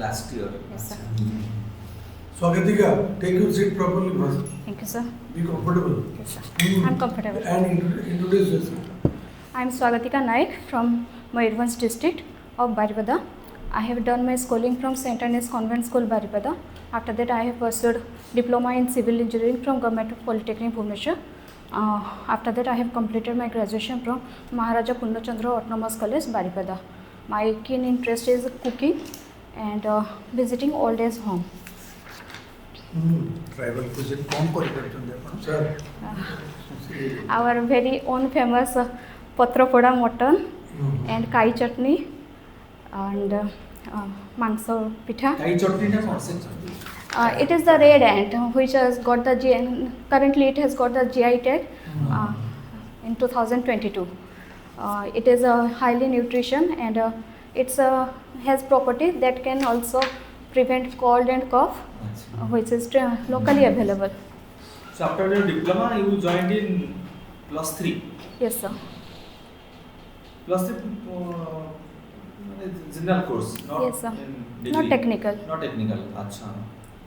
last year. Yes, sir. Swagatika, take your seat properly first. Thank you, sir. Be comfortable. Yes, sir. Mm. I'm comfortable. And introduce yourself. I'm Swagatika Naik from Mayurbhanj district of Baripada. I have done my schooling from St. Anne's Convent School, Baripada. After that, I have pursued diploma in civil engineering from Government Polytechnic, Bhubaneswar. After that, I have completed my graduation from Maharaja Purnachandra Autonomous College, Baripada. My keen interest is cooking and visiting old age home. Tribal cuisine कौन करि करछन आपण Sir. Our very own famous patrapoda mutton and kai chutney and mangso pitha. Kai chutney na kaun se chutney? It is the red ant which has got the currently it has got the GI tag in 2022. It is a highly nutrition and it's has property that can also prevent cold and cough, which is locally available. So after your diploma, you joined in +3. Yes, sir. +3 general course, not Yes, sir. in degree. Not technical. Not technical. Acha.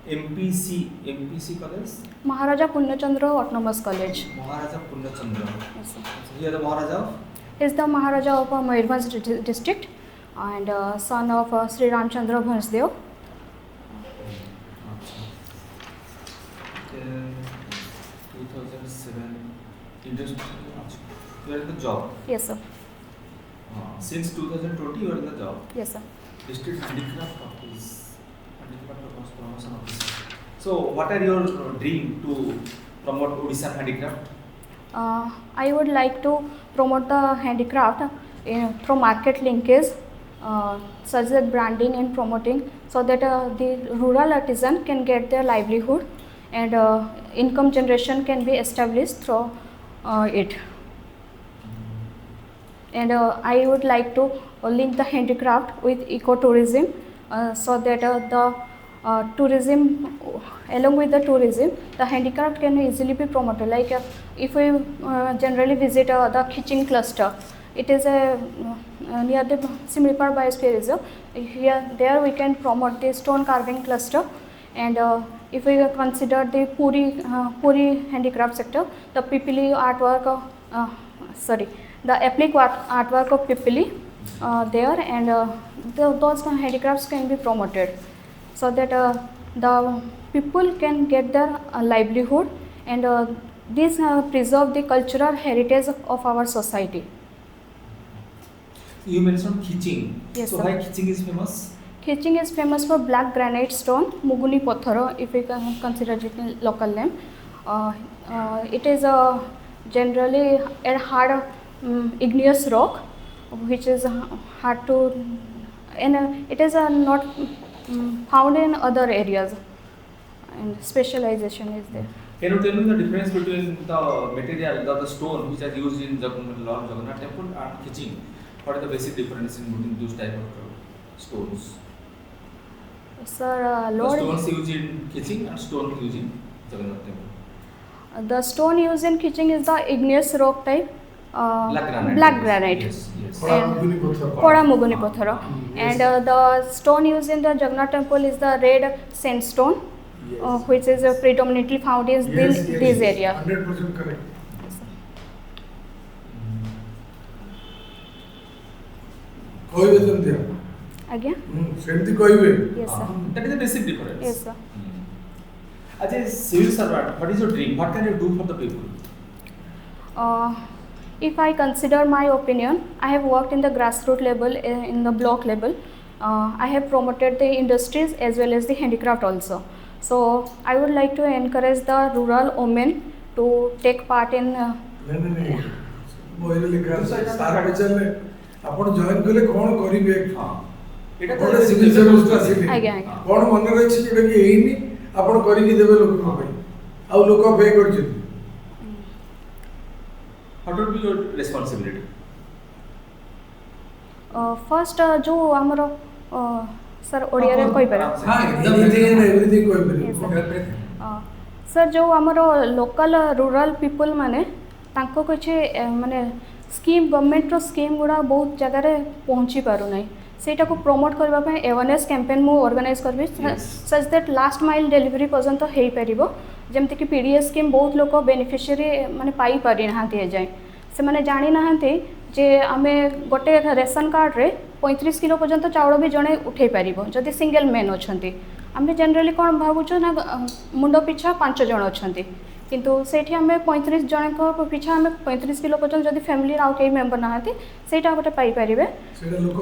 MPC college. Maharaja Purnachandra Autonomous College. Maharaja Purnachandra. Yes, sir. So here the Maharaja of Is the Maharaja of Mayurbhanj district and son of Sri Ramchandra Bhansdev. Then 2007 interest. You are in the job. Yes, sir. Since 2020, you are in the job. Yes, sir. District Handicraft Office, Handicraft Promotion Office. So, what are your dream to promote Odisha handicraft? I would like to promote the handicraft through market linkage, such as branding and promoting, so that the rural artisan can get their livelihood and income generation can be established through it. And I would like to link the handicraft with ecotourism, so that the tourism, along with the tourism, the handicraft can easily be promoted. Like if we generally visit the Khiching cluster, it is near the Simripar Biosphere Reserve. There we can promote the stone carving cluster, and if we consider the Puri handicraft sector, the Pipili artwork, the applique artwork of Pipili there, and those handicrafts can be promoted, so that the people can get their livelihood, and this preserve the cultural heritage of our society. You mentioned Khiching. Yes, so sir. why Khiching is famous? Khiching is famous for black granite stone, Muguni Pothoro, if we can consider it in local name. It is generally a hard igneous rock, which is hard to, and it is not found in other areas, and specialization is there. Can you tell me the difference between the material, the stone which are used in Lord Jagannath temple and Khiching? What is the basic difference in between those type of stones? Sir, The Lord, stones used in Khiching and stone used in Jagannath temple. the stone used in Khiching is the igneous rock type, black granite. Yes, yes. Koda Muguni Pothoro. And the stone used in the Jagannath temple is the red sandstone, which is predominantly found in this area. 100% correct. କହିବେ ସେମିତି Again? ସେମିତି କହିବେ Yes, sir. That is the basic difference. Yes, sir. As a civil servant, what is your dream? What can you do for the people? If I consider my opinion, I have worked in the grassroots level, in the block level. I have promoted the industries as well as the handicraft also. So I would like to encourage the rural women to take part in. नहीं ବହିରେ ଲେଖା ଅଛି sir ପଚାରିଲେ ଆପଣ join କଲେ କ'ଣ କରିବେ ଏଇଟା ଗୋଟେ ସିଭିଲ ସର୍ଭିସଟା ଆସିଲେ ଆଜ୍ଞା, ଆଜ୍ଞା। କ'ଣ ମନରେ ଅଛି ଯୋଉଟା କି ହେଇନି ଆପଣ କରିକି ଦେବେ ଲୋକଙ୍କ ପାଇଁ ଆଉ ଲୋକ ପେ କରୁଛନ୍ତି What would be your responsibility? First जो आमर सर ओडिया रे कहि पारे ହଁ ଏଭରିଥିଙ୍ଗ କହିପାରିବେ सर जो आमर लोकल रूरल पीपल माने तांको किछि माने स्कीम गवर्नमेंट रो स्कीम गुड़ा बहुत जगह रे पहुंची पारु नै ସେଇଟା को प्रमोट करबा ପାଇଁ अवेयरनेस कैंपेन मु ऑर्गेनाइज करबी Yes. Such that last mile delivery पर्यंत हेई परिबो जेमति कि पीडीएस स्कीम बहुत लोक बेनिफिशियरी माने पाई पारि नाहांती ए जाय से माने जानि नाहांती जे आमे गोटे रेशन कार्ड रे 35 किलो पर्यंत चाउल भी जणे उठै परिबो जदि सिंगल मेन अछंती आमे जनरली कोन भाबुछो ना मुंडो पिछा 5 जण अछंती किंतु सेठी आमे 35 जण को पिछा आमे 35 किलो पर्यंत जदि फैमिली आउ केही मेंबर नाहांती सेटा गोटे पाई परिबे ସେଇଟା ଲୋକ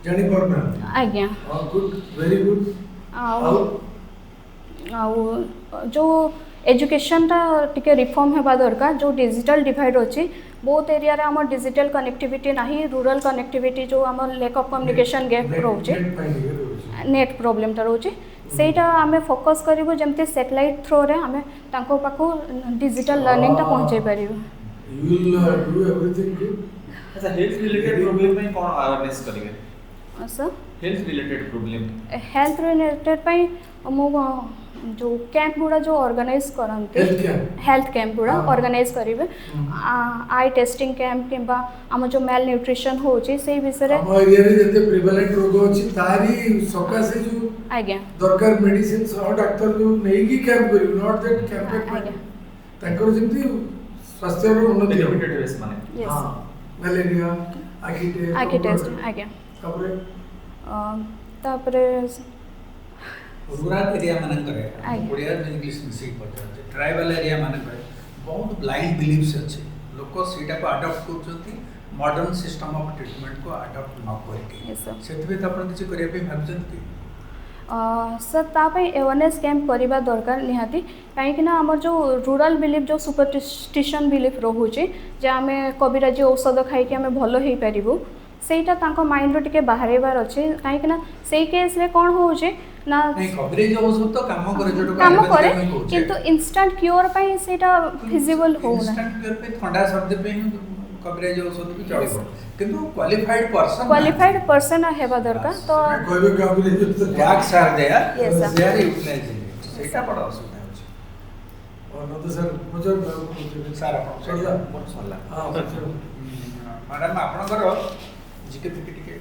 ଜାଣି ପାରୁନାହାନ୍ତି। आज्ञा ହଁ ଗୁଡ୍ ଭେରି ଗୁଡ୍। ଆଉ जो एजुकेशन टा टिके रिफॉर्म हेबा दरकार जो डिजिटल डिवाइड अछि बहुत एरिया रे हमर डिजिटल कनेक्टिविटी नाही रूरल कनेक्टिविटी जो हमर लैक ऑफ कम्युनिकेशन गैप रोचे नेट प्रॉब्लम टा रोचे सेटा हमें फोकस करिवो जेमते सैटेलाइट थ्रू रे हमें तांको पाखो डिजिटल लर्निंग टा पहुंचे परिवो you will do everything good. अच्छा हेल्थ रिलेटेड प्रॉब्लम में कौन अवेयरनेस करिवे sir health related problem health related पई मो जो कैंप गुड़ा जो ऑर्गेनाइज करंते हेल्थ कैंप गुड़ा हाँ। ऑर्गेनाइज करिवे आई टेस्टिंग कैंप किंबा हम जो मेल न्यूट्रिशन होची से विषय हम एरिया रे जते प्रिवेलेंट रोग अछि तारी सकासे जो आज्ञा दरकार मेडिसिन सह डॉक्टर जो नेई की कैंप करिव नॉट दैट कैंप आज्ञा ताकर जेमति स्वास्थ्य रो उन्नति बेनिफिटेड वेस माने यस हां मलेरिया आगे टेस्ट आज्ञा तापर तापरे रूरल एरिया मानकरे आଜ୍ଞା। ओडिया इंग्लिश मिसिक पड़ते ट्राइबल एरिया मानकरे बहुत ब्लाइंड बिलीव्स अच्छे लोक सीटा को अडॉप्ट करछंती मॉडर्न सिस्टम ऑफ ट्रीटमेंट को अडॉप्ट न करके Yes, sir. सेतबे त आपण किछि करिया पे भाबचंती सर तापाई अवेयरनेस कैंप करवा दरकार निहाती कहीं आमर जो रूरल बिलीफ जो सुपरस्टिशन बिलीफ रोचे जे आम कविराजी औषध खाई आम भल हो पारू सेटा तांको माइंड रो टिके बाहरेबार अच्छे कहीं से केस रे कौन होचे ना नहीं कवरेज औषध तो काम करे जोटो काम करे किंतु इंस्टेंट क्योर पई सेटा फिजिबल हो ना इंस्टेंट क्योर पे ठंडा सर्दी पे कवरेज औषध भी चलिबो किंतु क्वालिफाइड पर्सन हेबा दरकार तो कहबे काबले जो wax are there Yes, sir. They are utilising सेटा बड़ा असुविधा होची और न तो सर मुझे सारा आपण सरला मोर सरला हां मैडम आपनकर जिके टिके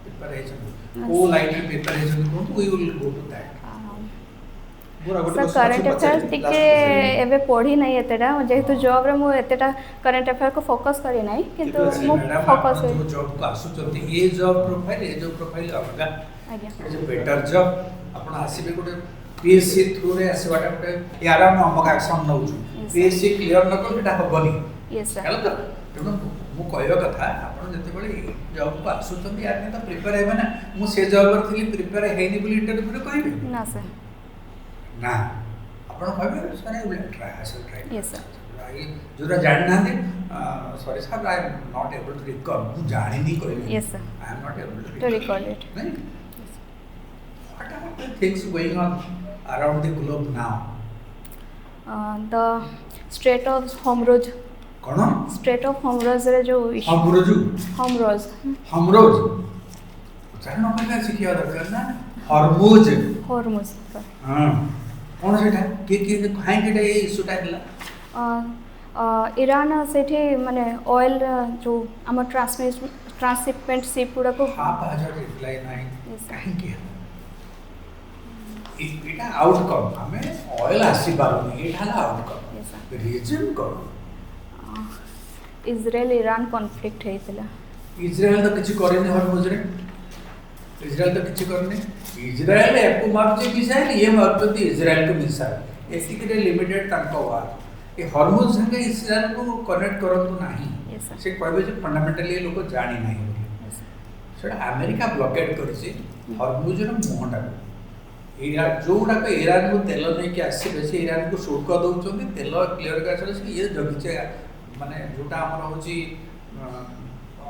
पेपर हेछन को लाइन में पेपर हेछन को we will go to that sir current affair टिके एबे पढ़ी नहीं एतेटा जेहेतु जॉब रे मु एतेटा करंट अफेयर को फोकस करी नहीं किंतु मु फोकस जो जॉब को आसुचंती ये जॉब प्रोफाइल ये जो प्रोफाइल अलगा आज्ञा ये जो बेटर जॉब आपण आसीबे गोटे पीएससी थ्रू रे आसीबाटा गोटे यारा हम अमक एक्शन नउछु Yes, sir. पीएससी क्लियर न कर बेटा हबनी यस सर हेलो तो तेणु मु कहवा कथा आपण जते बळे जॉब को आसुचंती यार तो प्रिपेयर हेबे ना मु से जॉब पर थिली प्रिपेयर हेनी बोली इंटरव्यू रे कहबे ना सर ना आपण कहबे sir I will try I will try yes sir जोरा जान ना सॉरी साहब I am not able to recall मु जानि नहीं कहबे Yes, sir. I am not able To recall it. नहीं what are the things going on around the globe now the strait of होमरोज कौन स्ट्रेट ऑफ होमरोज रे जो होमरोज हमरोज उच्चारण अपने सिखिया दरकार ना हरमुज होरमुज हां कौन सेटा के खाइ केटा ये इशूटा हला ईरान सेठी माने ऑयल जो आम ट्रांसशिपमेंट शिप गुड़ा को हाफ हजार रिप्लाई नाही Yes, sir. काहे के एटा आउटकम हमें ऑयल आसी पारुनी एटा हला आउटकम Yes, sir. रीजन कौन इजराइल ईरान कॉन्फ्लिक्ट हेतिला इजराइल तो किछि करेनी हरमुज रे इजराइल तो किछि करनी इजराइल एको मारचे मिसाइल ये मारते इजराइल को मिसाइल एसिकरे लिमिटेड तांको वार ये हरमुज संगे इजराइल को कनेक्ट करंतु नाही Yes, sir. से कहबे जे फंडामेंटली लोक जानि नाही Yes, sir. सेटा अमेरिका ब्लॉकेट करछि हरमुज रो मोहटा एरा जोडा को ईरान को तेल नै के आसी बेसी ईरान को शुल्क दउचंदी तेल क्लियर का चले से ये जगिचे माने जोटा हमर होची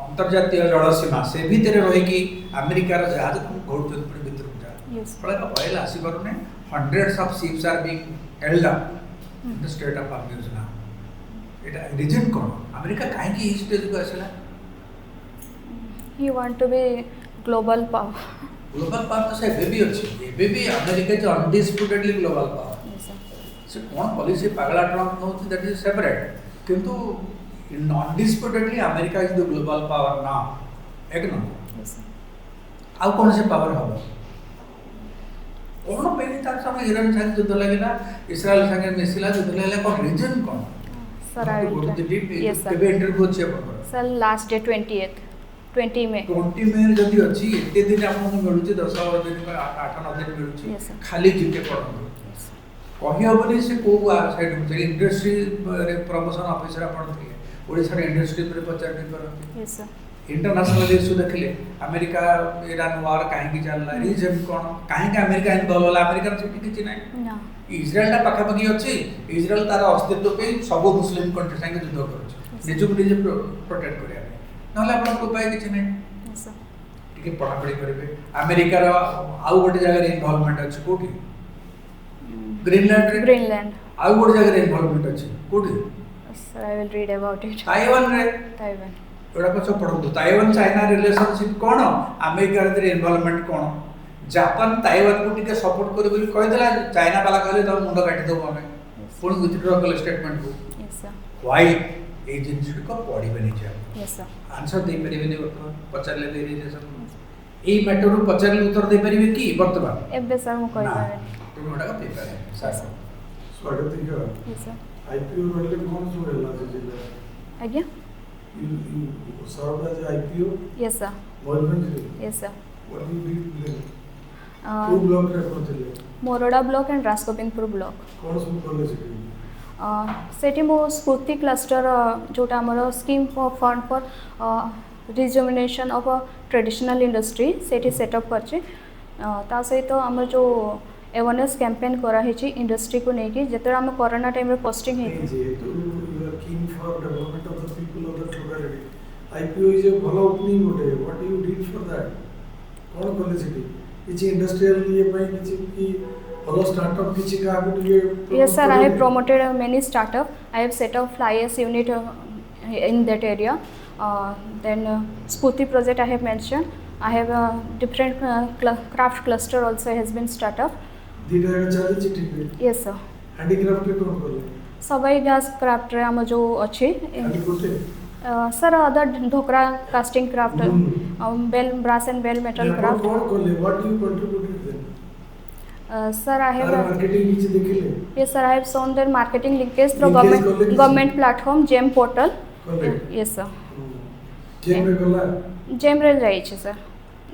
अंतर्जातीय जल सीमा से भीतर रही कि अमेरिका रो जहाज को घोड़चंद पर भीतर जा Yes. फळे का ऑयल आसी परने hundreds of ships are being held up in the state of Hormuz now एटा रीजन कोन अमेरिका काहे की इस स्टेज को आसला he want to be global power global power तो से बेबी अछि बेबी अमेरिका जो undisputedly global power yes sir से कौन पॉलिसी पगला ट्रम्प नोच दैट इज सेपरेट किंतु non disputedly America is the global power now एक नंबर यस सर आउ कौन से पावर हम कौन पे तार संगे ईरान संगे युद्ध लगिला इस्राएल संगे मिसिला युद्ध लगिला कौन रीजन कौन sir I will yes sir केबे इंटरव्यू अछि अपन सर लास्ट डे 20th 20 में 20 में जदि अछि एते दिन आपन मिलुची 10 दिन 8 9 दिन मिलुची Yes, sir. खाली जीके पढो कहि हबनी से को साइड में इंडस्ट्री रे प्रमोशन ऑफिसर अपन थे ओडिसा रे इंडस्ट्री पर प्रचार नहीं करते यस सर इंटरनेशनल इश्यू देखले अमेरिका ईरान वार काहे की चलला रीजन कोन काहे का अमेरिका इन्वॉल्व होला अमेरिका छुट्टी किछि नाही ना इजराइल ता पाखापाखि अछि इजराइल तार अस्तित्व पे सब मुस्लिम कंट्री संगे युद्ध करूछ निजुक निजे प्रोटेक्ट करिया नहले अपन उपाय किछि नाही यस सर टिके पढ़ापढ़ी करेंगे अमेरिकार आउ गोटे जगह इनवॉल्वमेंट अच्छे कोठी ग्रीनलैंड आउ गोटे जगह इनवॉल्वमेंट अच्छे कोठी sir I will read about it Taiwan रे ताइवान एडा को सब पढ़ो ताइवान चाइना रिलेशनशिप कोन अमेरिकार रे इनवॉल्वमेंट कोन जापान ताइवान को टिके सपोर्ट करे बोली कहि देला चाइना वाला कहले त मुंड काटी दो हमें पुणी विथड्रॉ कल स्टेटमेंट को यस सर व्हाई एजेंसी को पढ़िबे नहीं चाहिए यस सर आंसर दे परिबे वर्तमान पचारले दे रे सब ए मैटर रो पचारले उत्तर दे परिबे की वर्तमान एबे सर मु कहि पारे तुम ओटा पेपर है सर स्वागत है यस सर आईपीओ रहले कौन सब रहला जे जिला आज्ञा you served as IPO yes sir Mohanbandh yes sir what you did then two block रे करथिले मोरडा ब्लॉक एंड रासगोविंदपुर ब्लॉक कौन सब कॉलेज है सेठी मो स्फूर्ति क्लस्टर जोटा हमर scheme fund for rejuvenation of a traditional industry सेठी सेटअप करछि ता सहित हम जो अवेयरनेस कैंपेन करा हेछि इंडस्ट्री को नेकी जेते हम कोरोना टाइम रे पोस्टिंग हे जे तो you are keen for development of the people of the locality IPO is a भलो opening गोटे what you did for that कौन कॉलेज है किछि इंडस्ट्रियल ये पई किछि की भलो स्टार्टअप किछि का को टिके Yes, sir. I have promoted many startup. I have set up flyers unit in that area. Then Spooty project I have mentioned. I have different craft cluster also has been startup. दीटा का चाली चिट्ठी पे Yes, sir. Handicraft के कौन करले सबै gas craft रे हम जो अच्छे खाली गोटे sir other Dhokra casting craft bell brass and bell metal craft कौन करले what you contributed then sir I have marketing नीचे देखिले yes sir I have shown their marketing linkage through Linkage college? government platform GEM portal. करले Yes sir. GeM रे गला GEM रे जाई छै sir.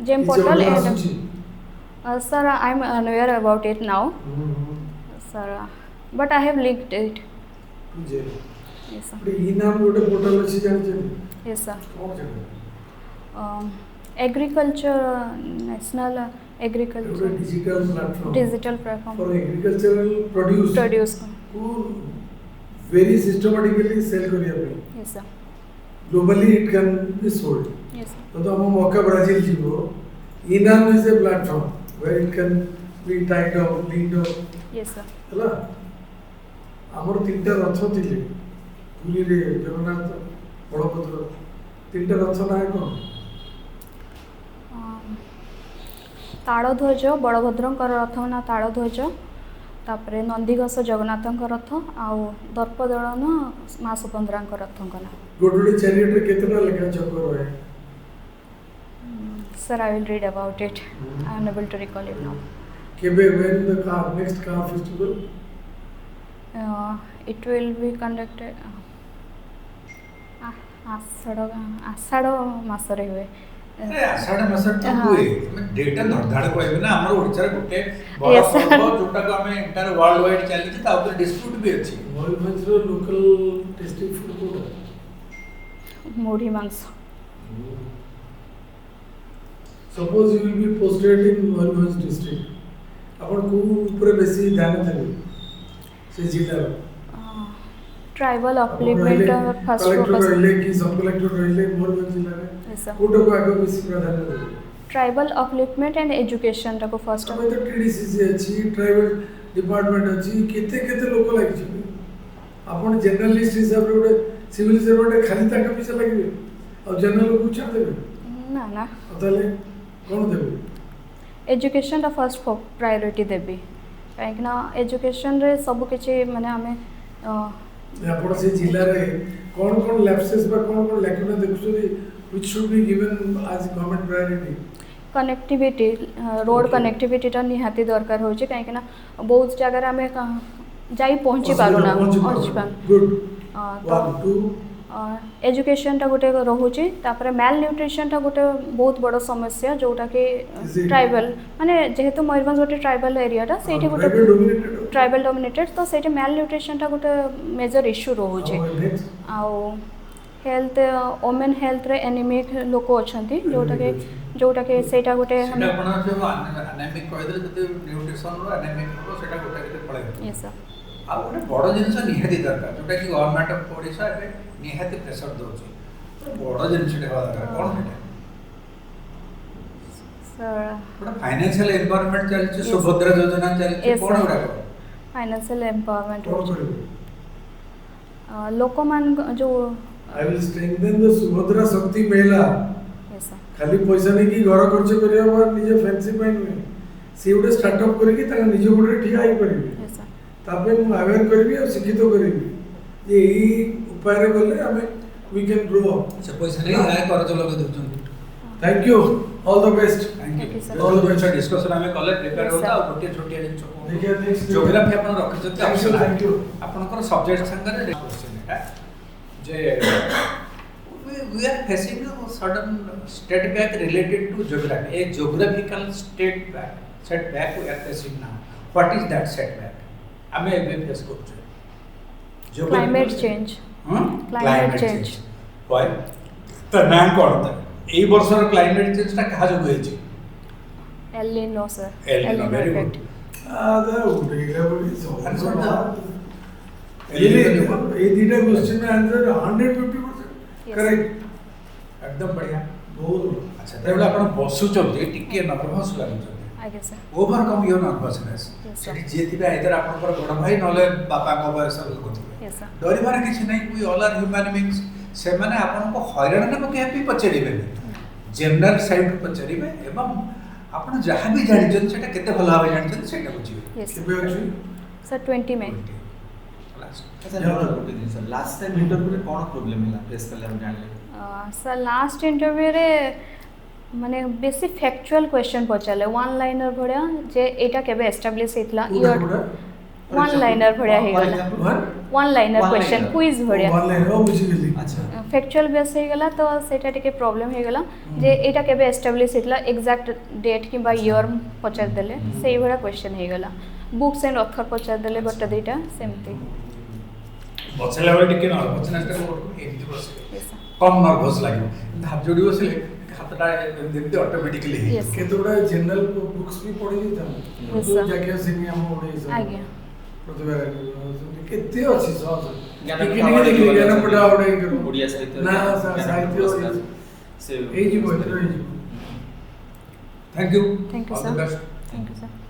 GEM portal and sir I am unaware about it now sir but I have linked it. GeM Yes sir. But ई नाम गोटे portal अछि जानि छै Yes sir. कौन छै Agriculture national गोटे agriculture digital platform digital platform for agricultural produce produce. को वेरी सिस्टमैटिकली सेल करिया पे Yes sir. Globally it can be sold Yes sir. तो हम मौका ब्राजील जीवो eNAM is a platform where it can be tied up lead up Yes sir. हला हमर तीनटा रथ थिले पुरी रे जगन्नाथ बलभद्र तीनटा रथ ना कोन ताड़ध्वज बलभद्रंकर रथ ना ताड़ध्वज तापरे नंदीघोष जगन्नाथंकर रथ आउ दर्पदलन माँ सुभद्रांकर रथंकर ना गोडोडी चैरियट रे केतना लेखा चक्र है sir I will read about it I am able to recall it now केबे when the car next car festival it will be conducted Ashadha मासरे हुए अरे आषाढ़ मास तो हुए मैं डेटा नर्धाड़ कहबे ना हमर ओडिसा रे गोटे बड़ Yes, sir. पर्व जोटा को हमें इंटर वर्ल्ड वाइड चली ता ऊपर डिस्प्यूट भी अछि मयूरभंज रो लोकल टेस्टी फूड कोड मुढ़ी मांस suppose you will be posted in Mayurbhanj district अपन को ऊपर बेसी ध्यान देबे से जिला tribal upliftment first collector focus रहले कि सब कलेक्टर रहले मयूरभंज जिला रे Yes, sir. कोड को आगे बेसी प्राधान्य देबे ट्राइबल अपलिफ्टमेंट एंड एजुकेशन को फर्स्ट अब तो टीडीसीसी अछि ट्राइबल डिपार्टमेंट अछि केते केते लोक लागि छै अपन जर्नलिस्ट हिसाब रे गोटे सिविल सर्वेंट खाली ताका पीछे लागिबे और जनरल को छाड़ देबे ना ना ताले कोन देबे एजुकेशन टा फर्स्ट प्रायोरिटी देबी काहे ना एजुकेशन रे सब किछि माने हमें ଆପଣ ସେ ଜିଲ୍ଲାରେ କ'ଣ କ'ଣ ଲ୍ୟାପ୍सेସ୍ ବା କ'ଣ କ'ଣ ଲ୍ୟାକୁନା ଦେଖୁଛନ୍ତି which should be given as government priority connectivity road Okay. कनेक्टिविटीटा निहाती दरकार होचे काहे ना बहुत जगह आमे जाई पहुंची पारुना गुड तो 1 2 एजुकेशनटा गोटे रोचे तापर मेल न्यूट्रिशनटा गोटे बहुत बड़ समस्या जोटा कि Is it? ट्राइबल माने जेहेतु मयूरभंज गोटे ट्राइबल एरियाटा सेठी गोटे Tribal dominated. ट्राइबल डोमिनेटेड तो सेठी मेल न्यूट्रिशनटा गोटे मेजर इश्यू रोचे नेक्स्ट आउ हेल्थ वोमेन हेल्थ रे एनीमिक लोक अछंती जोटा के सेटा गोटे सेटा आपण जो एनामिक कहदे जते न्यूट्रिशन रो एनामिक रो सेटा गोटा के पळे यस सर आ गोटे बड़ जिनिस निहाती दरकार जोटा कि गवर्नमेंट ऑफ ओडिशा ए निहाती प्रेशर दोची तो बड़ जिनिस हेबा दरकार कोन हेटा सर गोटे फाइनेंशियल एम्पावरमेंट चलछि Yes. सुभद्रा योजना चलछि Yes, कोन sir. होडा फाइनेंशियल एम्पावरमेंट कौन करेगा लोक मान जो I will strengthen the Subhadra शक्ति महिला यस सर खाली पैसा नहीं कि घर खर्च करिया पर निजे फैंसी पाइन में से उडे स्टार्टअप करके ता निजे उडे ठिया आई परिबे यस सर तापे मु अवेयर करबी और शिक्षित करबी जे ई उपाय रे गले हमें वी कैन ग्रो अप से पैसा रे आय कर चलो के दोचन thank you all the best thank Thank you you, sir. All the best discussion हमें कले प्रिपेयर Yes, होता sir. और गोटे छोटिया जिनिस देखिए नेक्स्ट ज्योग्राफी आपण रखिछत Thank you, thank you. आपनकर सब्जेक्ट संगरे क्वेश्चन है जे we are facing a sudden state back related to geography, a geographical state back setback we are facing now. What is that setback ame ebe face korchu climate change Climate change. why त ना कोन त एई वर्षर climate change ता कहा जो होइछि El Nino sir El Nino, very good. द उडे बड़ी सो Answer the- ये दीटा क्वेश्चन में आंसर 150% Yes. करेक्ट एकदम बढ़िया बहुत अच्छा तेबले आपण बसुचंती टिके नर्वस लागुचंती आगे sir overcome your nervousness Yes, sir. सेठी जे थिबे आइदर आपनकर बड़ भाई नले बापा को बयस लोक थिबे यस सर डरिबार किछि नै we all are human beings से माने आपन को हैरान ने पके हैप्पी पचरिबे जनरल साइड पचरिबे एवं आपण जहां भी जानि जन सेटा केते भलो भाबे जानि सेटा बुझिबे यस केबे अछि सर 20 में अच्छा गोटे जिनिस लास्ट टाइम इंटरव्यू रे कोन प्रॉब्लम होला प्रेस कले हम जानले सर लास्ट इंटरव्यू रे माने बेसी फैक्चुअल क्वेश्चन पचाले वन लाइनर भड़िया जे एटा केबे एस्टैब्लिश हेतला ईयर वन लाइनर भड़िया हे गला one liner One question liner. Quiz भड़िया ऑनलाइन हो बुझि गेली अच्छा फैक्चुअल बेस हे गला तो सेटा टिके प्रॉब्लम हे गला जे एटा केबे एस्टैब्लिश हेतला एग्जैक्ट डेट किबा ईयर पचार देले सेही भड़ा क्वेश्चन हे गला बुक्स एंड ऑथर पचार देले बट देटा सेमती बचला बेले टिके नर्वसनेस टा एमती बसे यस सर कम नर्वस लागियो धाप जोडी बसले हातटा जेमती ऑटोमेटिकली Yes. केतोडा जनरल बुक्स भी पढि था Yes, तो sir. जाके सिनी हम ओडे आज्ञा प्रतिभा केते अछि सब ज्ञान टिके टिके देखि ज्ञान पढ़ा ओडे करो ओडिया साहित्य ना ज्ञान साहित्य पुरस्कार से ए जी बोल रही thank you Thank you, all sir. The best thank you sir